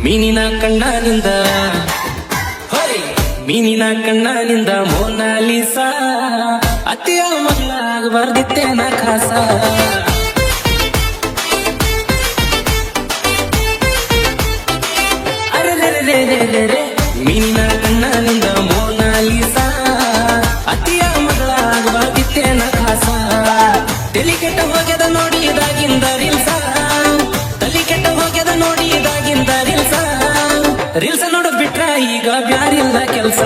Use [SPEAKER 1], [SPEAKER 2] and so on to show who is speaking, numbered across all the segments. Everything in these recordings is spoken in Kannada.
[SPEAKER 1] ಮೀನಿನ ಕಣ್ಣನಿಂದ ಮೀನಿನ ಕಣ್ಣನಿಂದ ಮೋನಾಲಿಸಾ ಅತಿಯ ಮಗಳಾಗಬಾರ್ದಿತ್ತೇನ ಖಾಸ ಅರೆ ಮೀನಿನ ಕಣ್ಣನಿಂದ ಮೋನಾಲಿಸಾ ಅತಿಯ ಮಗಳಾಗಬಾರ್ದಿತ್ತೇನ ಖಾಸ ತಲಿ ಕೆಟ್ಟ ಹೋಗ್ಯದ ನೋಡಿದಾಗಿಂದ ರೀಲ್ಸ ತಲಿ ಕೆಟ್ಟ ಹೋಗ್ಯದ ನೋಡಿದಾಗಿಂದ ರೀಲ್ಸ ನೋಡೋದ್ ಬಿಟ್ರ ಈಗ ಬ್ಯಾರಿಲ್ಲ ಕೆಲ್ಸ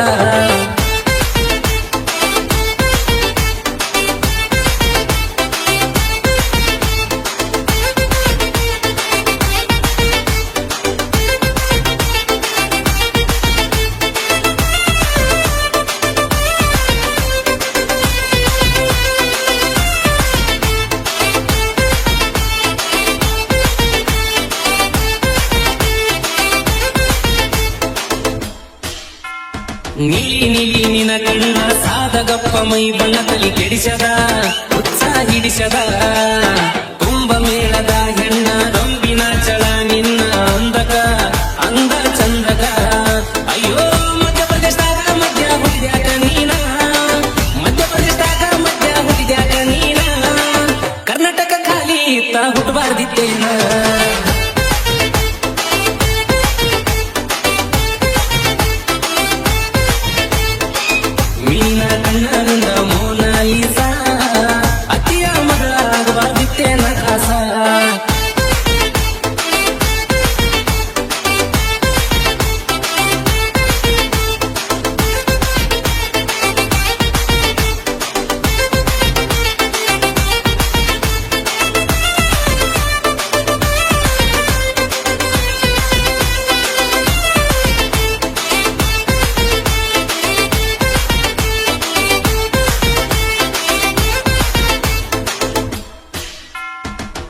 [SPEAKER 1] ನೀಲಿ ನೀಲಿ ನಿನ ಕಣ್ಣ ಸಾದಗಪ್ಪ ಮೈ ಬಣ್ಣ ತಲಿ ಕೆಡಿಸದ ಉತ್ಸಾಹ ಹಿಡಿಸದ ಕುಂಭ ಮೇಳದ ಹೆಣ್ಣ ರೊಂಬಿನ ಚಳ ನಿನ್ನ ಅಂದಕ ಅಂದ ಚಂದಕ ಅಯ್ಯೋ ಮಧ್ಯಪ್ರದೇಶದಾಗ ಮಧ್ಯ ಹುಟ್ಟಿದ್ಯಾಕ ನೀನ ಮಧ್ಯಪ್ರದೇಶದಾಗ ಮಧ್ಯ ಹುಟ್ಟಿದ್ಯಾಕ ನೀನ ಕರ್ನಾಟಕ ಖಾಲಿ ಇತ್ತ ಹುಟ್ಟಬಾರ್ದಿತ್ತೇನ ಮೀನ ಕಣ್ಣನಿಂದ ಮೋನಾಲಿಸಾ ಅತಿಯ ಮಗಳಾಗಬಾರ್ದಿತ್ತೇನ ಖಾಸ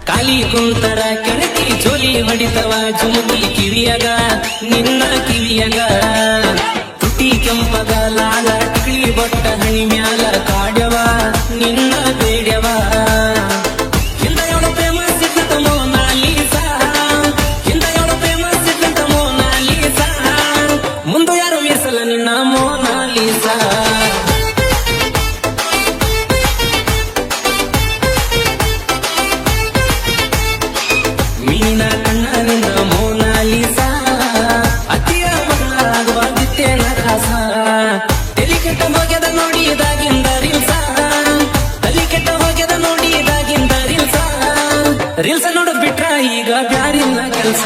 [SPEAKER 1] ಕಾಲಿ ಕುಂತರ ಕೆಣಕಿ ಜೋಲಿ ಹೊಡಿತವ ಜುಮುಕಿ ಕಿವಿಯಗ ನಿನ್ನ ಕಿವಿಯಗ ತುಟಿ ಕೆಂಪಗ ಲಾಲ ಟಿಕ್ಳಿ ಬೊಟ್ಟ ಹಣಿ ಮ್ಯಾಲ ಕಾಡ್ಯವ ನಿನ್ನ ಬೇಡ್ಯವ ಹಿಂದ ಎವಳ ಪ್ರೇಮ ಸಿದ್ಧತ ಮೋನಾಲಿಸಾ ಹಿಂದ ಎವಳ ಪ್ರೇಮ ಸಿದ್ಧತ ಮೋನಾಲಿಸಾ ಮುಂದೆ ಯಾರು ಮೀಸಲ ನಿನ್ನ ಮೋನಾಲಿಸಾ ಮೀನಿನ ಕಣ್ಣನಿಂದ ಮೋನಾಲಿಸಾ ಅತಿಯ ಮಗಳಾಗಬಾರ್ದಿತ್ತೇನ ಖಾಸ ತಲಿ ಕೆಟ್ಟ ಹೋಗ್ಯದ ನೋಡಿದಾಗಿಂದ ರೀಲ್ಸ ತಲಿ ಕೆಟ್ಟ ಹೋಗ್ಯದ ನೋಡಿದಾಗಿಂದ ರೀಲ್ಸ ನೋಡೋದ್ ಬಿಟ್ರ ಈಗ ಬ್ಯಾರಿಲ್ಲ ಕೆಲ್ಸ